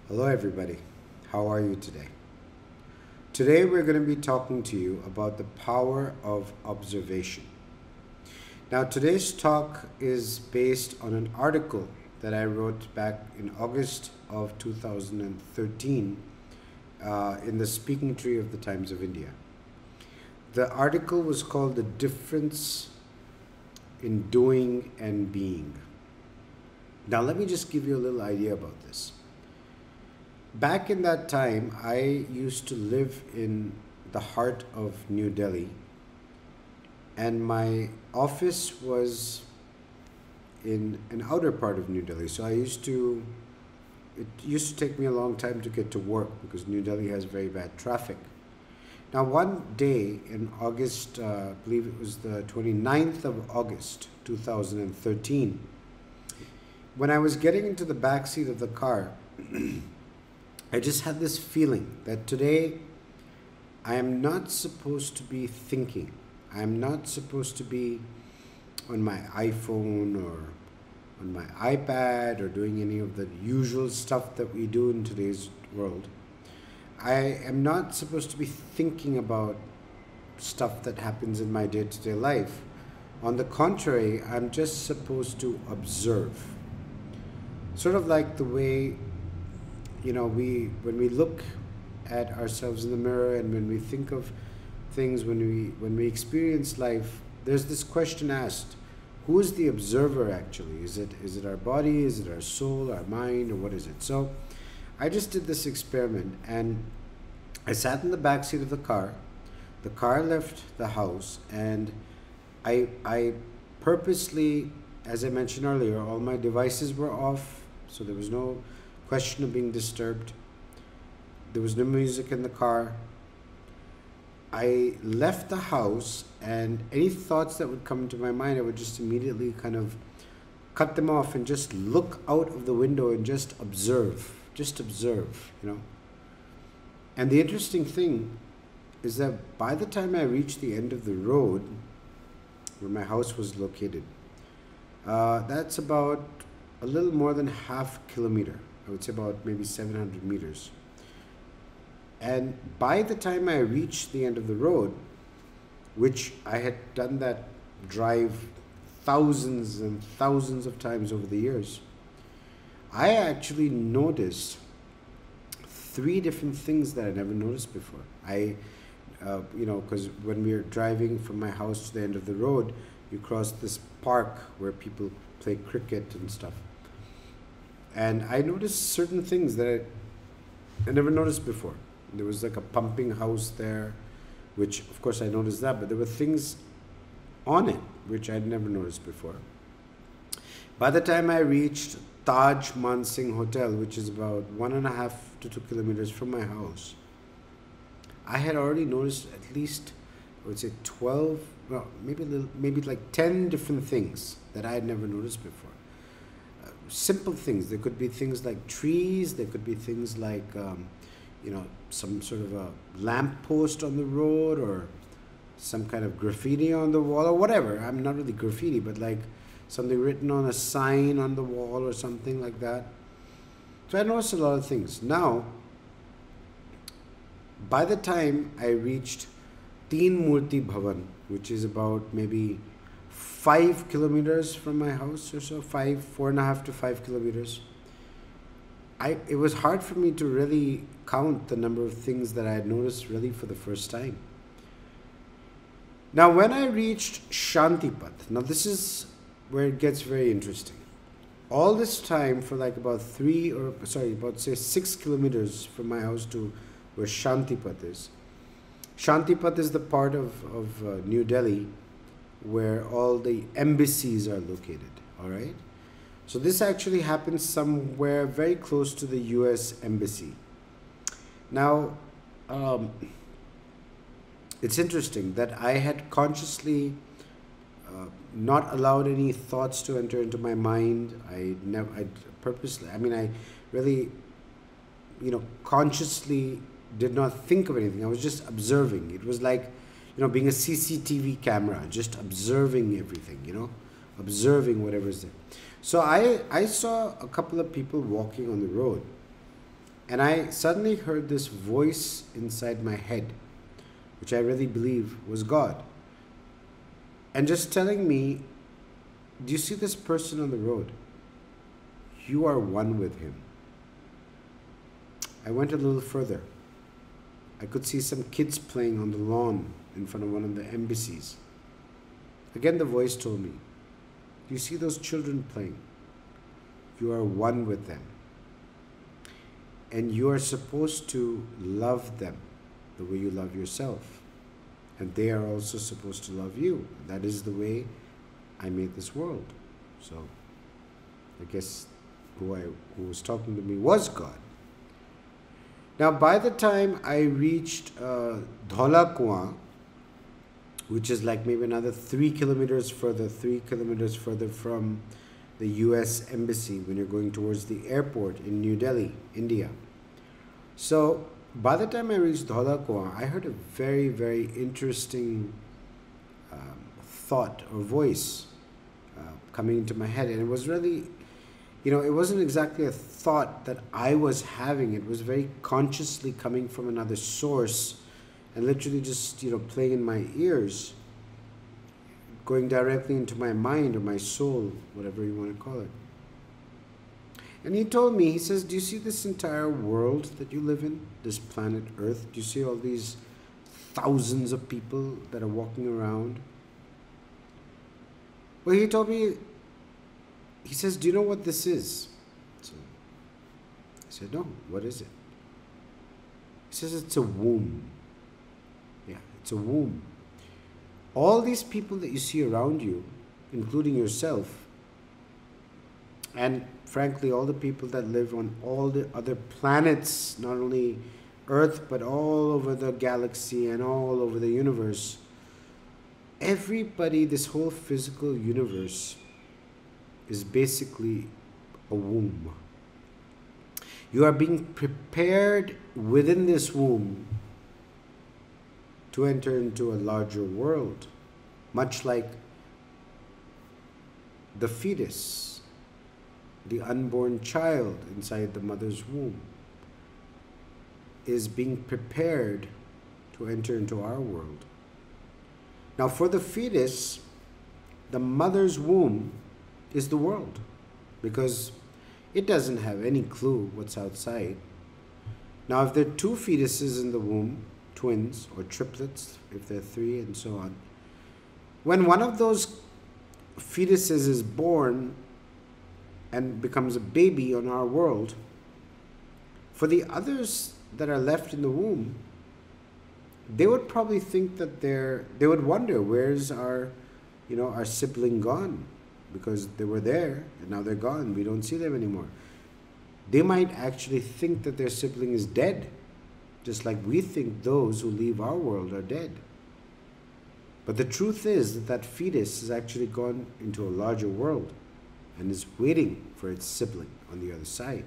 Hello, everybody. How are you today? Today, we're going to be talking to you about the power of observation. Now, today's talk is based on an article that I wrote back in August of 2013 in the Speaking Tree of the Times of India. The article was called The Difference in Doing and Being. Now, let me just give you a little idea about this. Back in that time, I used to live in the heart of New Delhi, and my office was in an outer part of New Delhi. So it used to take me a long time to get to work because New Delhi has very bad traffic. Now, one day in August, I believe it was the 29th of August, 2013, when I was getting into the back seat of the car, I just had this feeling that today I am not supposed to be thinking. I am not supposed to be on my iPhone or on my iPad or doing any of the usual stuff that we do in today's world. I am not supposed to be thinking about stuff that happens in my day-to-day life. On the contrary, I'm just supposed to observe. Sort of like the way when we look at ourselves in the mirror and when we think of things, when we experience life, there's this question asked: who is the observer actually? Is it our body? Is it our soul, our mind, or what is it? So I just did this experiment, and I sat in the back seat of the car. The car left the house, and I purposely, as I mentioned earlier, all my devices were off, so there was no question of being disturbed. There was no music in the car. I left the house, and any thoughts that would come into my mind, I would just immediately kind of cut them off and just look out of the window and just observe, And the interesting thing is that by the time I reached the end of the road where my house was located, that's about a little more than half a kilometer. I would say about maybe 700 meters. And by the time I reached the end of the road, which I had done that drive thousands and thousands of times over the years, I actually noticed three different things that I never noticed before. Because when we were driving from my house to the end of the road, you cross this park where people play cricket and stuff. And I noticed certain things that I never noticed before. There was like a pumping house there, which of course I noticed that, but there were things on it which I'd never noticed before. By the time I reached Taj Mansingh Hotel, which is about 1.5 to 2 kilometers from my house, I had already noticed at least, I would say 12, well, maybe like 10 different things that I had never noticed before. Simple things. There could be things like trees. There could be things like, some sort of a lamp post on the road, or some kind of graffiti on the wall, or whatever. I'm not really graffiti, but like something written on a sign on the wall or something like that. So I noticed a lot of things. Now, by the time I reached Teen Murti Bhavan, which is about maybe 5 kilometers from my house or so, 4.5 to 5 kilometers, it was hard for me to really count the number of things that I had noticed really for the first time. Now, when I reached Shantipat, now this is where it gets very interesting. All this time, for like about 6 kilometers from my house to where Shantipat is. Shantipat is the part of New Delhi where all the embassies are located, all right? So this actually happens somewhere very close to the US Embassy. Now, it's interesting that I had consciously not allowed any thoughts to enter into my mind. I really, consciously did not think of anything. I was just observing. It was like, being a CCTV camera, just observing everything, observing whatever's there. So I saw a couple of people walking on the road, And I suddenly heard this voice inside my head, which I really believe was God, and just telling me, do you see this person on the road? You are one with him. I went a little further. I could see some kids playing on the lawn in front of one of the embassies. Again, the voice told me, do you see those children playing? You are one with them. And you are supposed to love them the way you love yourself. And they are also supposed to love you. That is the way I made this world. So I guess who was talking to me was God. Now, by the time I reached Dhola Kuan, which is like maybe another 3 kilometers further from the US Embassy when you're going towards the airport in New Delhi, India. So by the time I reached Dhola Kuan, I heard a very, very interesting thought or voice coming into my head. And it was really, it wasn't exactly a thought that I was having. It was very consciously coming from another source and literally just, playing in my ears, going directly into my mind or my soul, whatever you want to call it. And he told me, he says, do you see this entire world that you live in, this planet Earth? Do you see all these thousands of people that are walking around? Well, he told me, he says, do you know what this is? So I said, no, what is it? He says, it's a womb. Yeah, it's a womb. All these people that you see around you, including yourself, and frankly, all the people that live on all the other planets, not only Earth, but all over the galaxy and all over the universe, everybody, this whole physical universe is basically a womb. You are being prepared within this womb to enter into a larger world, much like the fetus, the unborn child inside the mother's womb, is being prepared to enter into our world. Now, for the fetus, the mother's womb is the world, because it doesn't have any clue what's outside. Now, if there are 2 fetuses in the womb, twins or triplets, if there are 3 and so on, when one of those fetuses is born and becomes a baby on our world, for the others that are left in the womb, they would probably think that they would wonder, where's our sibling gone? Because they were there and now they're gone. We don't see them anymore. They might actually think that their sibling is dead, just like we think those who leave our world are dead. But the truth is that that fetus has actually gone into a larger world and is waiting for its sibling on the other side.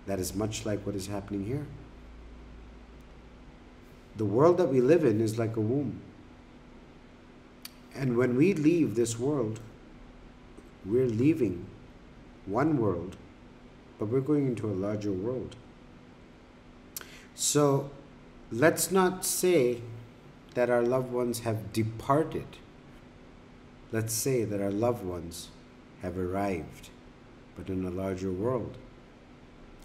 That is much like what is happening here. The world that we live in is like a womb. And when we leave this world, we're leaving one world, but we're going into a larger world. So let's not say that our loved ones have departed. Let's say that our loved ones have arrived, but in a larger world.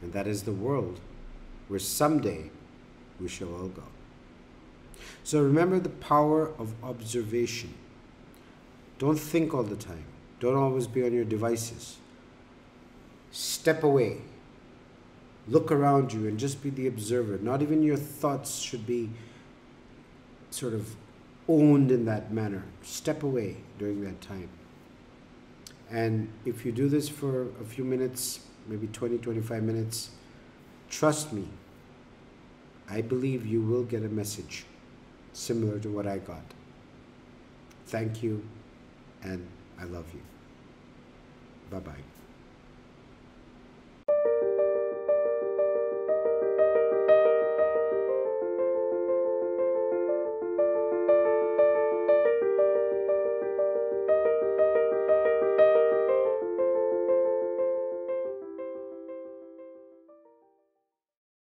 And that is the world where someday we shall all go. So remember the power of observation. Don't think all the time. Don't always be on your devices. Step away. Look around you and just be the observer. Not even your thoughts should be sort of owned in that manner. Step away during that time. And if you do this for a few minutes, maybe 20, 25 minutes, trust me, I believe you will get a message similar to what I got. Thank you, and I love you. Bye-bye.